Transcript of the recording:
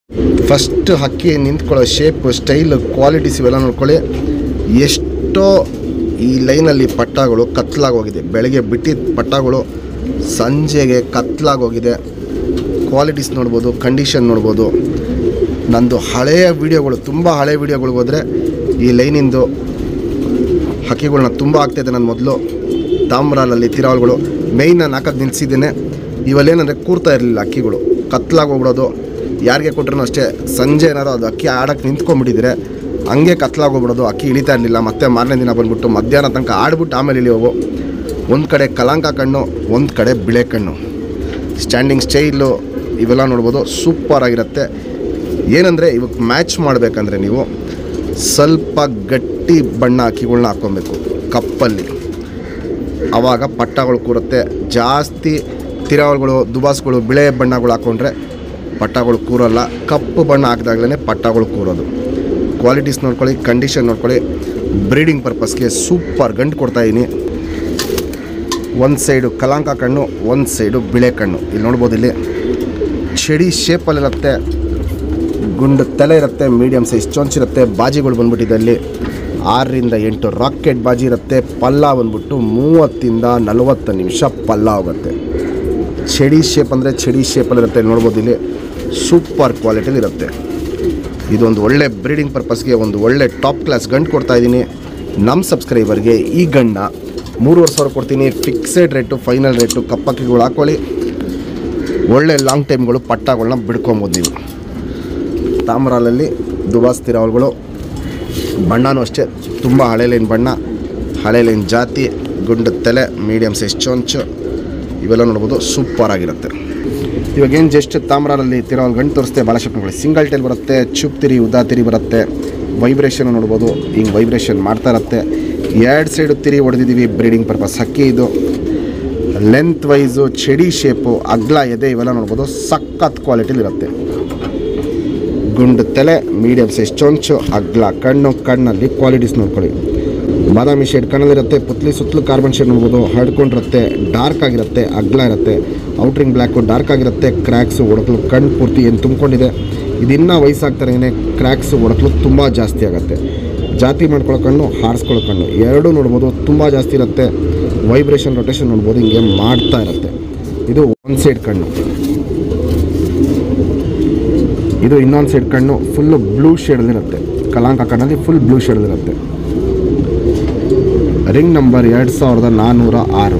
First ಹಕ್ಕಿ ನಿಂತ್ಕೊಳ್ಳೋ shape, style, qualities ಇವೆಲ್ಲ ನೋಡ್ಕೊಳ್ಳಿ. ಎಷ್ಟೋ ಈ ಲೈನಲ್ಲಿ ಪಟ್ಟಗಳು ಕತ್ಲಾಗೋಗಿದೆ. ಬೆಳಗ್ಗೆ ಬಿಟ್ಟಿದ್ದ ಪಟ್ಟಗಳು ಸಂಜೆಗೆ ಕತ್ಲಾಗೋಗಿದೆ. ಕ್ವಾಲಿಟೀಸ್ ನೋಡ್ಬೋದು, ಕಂಡೀಷನ್ ನೋಡ್ಬೋದು. ನಂದು ಹಳೆಯ ವೀಡಿಯೋಗಳು, ತುಂಬ ಹಳೆಯ ವೀಡಿಯೋಗಳಿಗೆ ಹೋದರೆ ಈ ಲೈನಿಂದು ಹಕ್ಕಿಗಳನ್ನ ತುಂಬ ಆಗ್ತಾಯಿದೆ. ನಾನು ಮೊದಲು ತಾಮ್ರಾಲಲ್ಲಿ ತಿರಾವಲ್ಗಳು ಮೇಯ್ನ್ ನಾನು ಹಾಕೋದು ನಿಲ್ಲಿಸಿದ್ದೇನೆ. ಇವೆಲ್ಲೇನಂದರೆ ಕೂರ್ತಾ ಇರಲಿಲ್ಲ ಹಕ್ಕಿಗಳು, ಕತ್ಲಾಗೋಗ್ಬಿಡೋದು. ಯಾರಿಗೆ ಕೊಟ್ಟರು ಅಷ್ಟೇ, ಸಂಜೆ ಏನಾರು ಅದು ಅಕ್ಕಿ ಆಡೋಕ್ಕೆ ನಿಂತ್ಕೊಂಡ್ಬಿಟ್ಟಿದ್ರೆ ಹಂಗೆ ಕತ್ಲಾಗೋಗ್ಬಿಡೋದು. ಅಕ್ಕಿ ಇಳಿತಾ ಇರಲಿಲ್ಲ. ಮತ್ತೆ ಮಾರನೇ ದಿನ ಬಂದುಬಿಟ್ಟು ಮಧ್ಯಾಹ್ನ ತನಕ ಆಡ್ಬಿಟ್ಟು ಆಮೇಲೆ ಇಳಿಯೋವು. ಒಂದು ಕಡೆ ಕಲಾಂಕ ಕಣ್ಣು, ಒಂದು ಕಡೆ ಬಿಳೆ ಕಣ್ಣು. ಸ್ಟ್ಯಾಂಡಿಂಗ್ ಸ್ಟೈಲು ಇವೆಲ್ಲ ನೋಡ್ಬೋದು, ಸೂಪರಾಗಿರುತ್ತೆ. ಏನಂದರೆ ಇವಾಗ ಮ್ಯಾಚ್ ಮಾಡಬೇಕಂದ್ರೆ ನೀವು ಸ್ವಲ್ಪ ಗಟ್ಟಿ ಬಣ್ಣ ಅಕ್ಕಿಗಳ್ನ ಹಾಕ್ಕೊಬೇಕು ಕಪ್ಪಲ್ಲಿ, ಆವಾಗ ಪಟ್ಟಗಳು ಕೂರುತ್ತೆ. ಜಾಸ್ತಿ ತಿರಾವಲ್ಗಳು, ದುಬಾಸ್ಗಳು, ಬಿಳೆ ಬಣ್ಣಗಳು ಹಾಕ್ಕೊಂಡ್ರೆ ಪಟ್ಟಗಳು ಕೂರಲ್ಲ. ಕಪ್ಪು ಬಣ್ಣ ಹಾಕಿದಾಗಲೇ ಪಟ್ಟಗಳು ಕೂರೋದು. ಕ್ವಾಲಿಟೀಸ್ ನೋಡ್ಕೊಳ್ಳಿ, ಕಂಡೀಷನ್ ನೋಡ್ಕೊಳ್ಳಿ. ಬ್ರೀಡಿಂಗ್ ಪರ್ಪಸ್ಗೆ ಸೂಪರ್ ಗಂಟು ಕೊಡ್ತಾಯಿದ್ದೀನಿ. ಒಂದು ಸೈಡು ಕಲಾಂಕ ಕಣ್ಣು, ಒಂದು ಸೈಡು ಬಿಳೆ ಕಣ್ಣು. ಇಲ್ಲಿ ನೋಡ್ಬೋದು, ಇಲ್ಲಿ ಚಡಿ ಶೇಪಲ್ಲಿರುತ್ತೆ. ಗುಂಡು ತಲೆ ಇರುತ್ತೆ, ಮೀಡಿಯಮ್ ಸೈಜ್ ಚೊಂಚಿರುತ್ತೆ. ಬಾಜಿಗಳು ಬಂದ್ಬಿಟ್ಟಿದೆ ಅಲ್ಲಿ 6 ರಿಂದ 8 ರಾಕೆಟ್ ಬಾಜಿ ಇರುತ್ತೆ. ಪಲ್ಲ ಬಂದ್ಬಿಟ್ಟು 30 ರಿಂದ 40 ನಿಮಿಷ ಪಲ್ಲ ಹೋಗುತ್ತೆ. ಚಡಿ ಶೇಪ್ ಅಂದರೆ ಚಡಿ ಶೇಪಲ್ಲಿರುತ್ತೆ. ನೋಡ್ಬೋದು, ಇಲ್ಲಿ ಸೂಪರ್ ಕ್ವಾಲಿಟಿಲಿ ಇರುತ್ತೆ. ಇದೊಂದು ಒಳ್ಳೆ ಬ್ರೀಡಿಂಗ್ ಪರ್ಪಸ್ಗೆ ಒಂದು ಒಳ್ಳೆ ಟಾಪ್ ಕ್ಲಾಸ್ ಗಂಟು ಕೊಡ್ತಾಯಿದ್ದೀನಿ. ನಮ್ಮ ಸಬ್ಸ್ಕ್ರೈಬರ್ಗೆ ಈ ಗಂಡನ್ನ 3,500 ಕೊಡ್ತೀನಿ. Fixed rate, final rate. ಕಪ್ಪಕ್ಕಿಗಳು ಹಾಕ್ಕೊಳ್ಳಿ. ಒಳ್ಳೆ ಲಾಂಗ್ ಟೈಮ್ಗಳು ಪಟ್ಟಗಳನ್ನ ಬಿಡ್ಕೊಬೋದು ನೀವು. ತಾಮ್ರಾಲಲ್ಲಿ ದುಬಾಸ್ ತಿರಾವಲ್ಗಳು ಬಣ್ಣನೂ ಅಷ್ಟೇ ತುಂಬ ಹಳೆ ಲೈನ್ ಬಣ್ಣ, ಹಳೆ ಲೈನ್ ಜಾತಿ, ಗುಂಡು ತಲೆ, ಮೀಡಿಯಮ್ ಸೈಜ್ ಚೊಂಚು ಇವೆಲ್ಲ ನೋಡ್ಬೋದು, ಸೂಪರಾಗಿರುತ್ತೆ. ಇವಾಗೇನು ಜಸ್ಟ್ ತಾಮ್ರಾಲಲ್ಲಿ ತಿರಾವಲ್ ಗಂಟು ತೋರಿಸ್ತೆ. ಭಾಳ ಶಕ್ತಿಗಳು ಸಿಂಗಲ್ ಟೈಲ್ ಬರುತ್ತೆ, ಚುಪ್ ತಿರಿ, ಉದ್ದಾ ತಿರಿ ಬರುತ್ತೆ. ವೈಬ್ರೇಷನ್ ನೋಡ್ಬೋದು, ಹಿಂಗೆ ವೈಬ್ರೇಷನ್ ಮಾಡ್ತಾ ಇರುತ್ತೆ. 2 ಸೈಡು ತಿರಿ ಹೊಡೆದಿದ್ದೀವಿ ಬ್ರೀಡಿಂಗ್ ಪರ್ಪಸ್ ಹಕ್ಕಿ. ಇದು ಲೆಂತ್ ವೈಸು, ಚಡಿ ಶೇಪು, ಅಗ್ಲ ಎದೆ ಇವೆಲ್ಲ ನೋಡ್ಬೋದು, ಸಖತ್ ಕ್ವಾಲಿಟಿಲಿರುತ್ತೆ. ಗುಂಡು ತಲೆ, ಮೀಡಿಯಮ್ ಸೈಜ್ ಚೊಂಚು, ಅಗ್ಲ ಕಣ್ಣು. ಕಣ್ಣಲ್ಲಿ ಕ್ವಾಲಿಟೀಸ್ ನೋಡ್ಕೊಳ್ಳಿ. ಬಾದಾಮಿ ಶೇಡ್ ಕಣ್ಣಲ್ಲಿರುತ್ತೆ. ಪುತ್ಲಿ ಸುತ್ತಲೂ ಕಾರ್ಬನ್ ಶೇಡ್ ನೋಡ್ಬೋದು, ಹರಡ್ಕೊಂಡಿರುತ್ತೆ. ಡಾರ್ಕ್ ಆಗಿರುತ್ತೆ, ಅಗ್ಲ ಇರುತ್ತೆ. ಔಟ್ರಿಂಗ್ ಬ್ಲ್ಯಾಕು ಡಾರ್ಕ್ ಆಗಿರುತ್ತೆ. ಕ್ರ್ಯಾಕ್ಸು ಒಡಕಲು ಕಣ್ಣು ಪೂರ್ತಿ ಏನು ತುಂಬಿಕೊಂಡಿದೆ. ಇದನ್ನು ವಯಸ್ಸಾಗ್ತಾರೇನೆ ಕ್ರ್ಯಾಕ್ಸು ಒಡಕಲು ತುಂಬ ಜಾಸ್ತಿ ಆಗುತ್ತೆ. ಜಾತಿ ಮಾಡ್ಕೊಳ್ಳೋ ಕಣ್ಣು, ಹಾರಿಸ್ಕೊಳ್ಳೋ ಕಣ್ಣು ಎರಡೂ ನೋಡ್ಬೋದು, ತುಂಬ ಜಾಸ್ತಿ ಇರುತ್ತೆ. ವೈಬ್ರೇಷನ್, ರೊಟೇಷನ್ ನೋಡ್ಬೋದು, ಹಿಂಗೆ ಮಾಡ್ತಾ ಇರುತ್ತೆ. ಇದು ಒಂದು ಸೈಡ್ ಕಣ್ಣು. ಇದು ಇನ್ನೊಂದು ಸೈಡ್ ಕಣ್ಣು ಫುಲ್ಲು ಬ್ಲೂ ಶೇಡಲ್ಲಿರುತ್ತೆ. ಕಲಾಂಕ ಕಣ್ಣಲ್ಲಿ ಫುಲ್ ಬ್ಲೂ ಶೇಡಲ್ಲಿರುತ್ತೆ. Ring number 2406.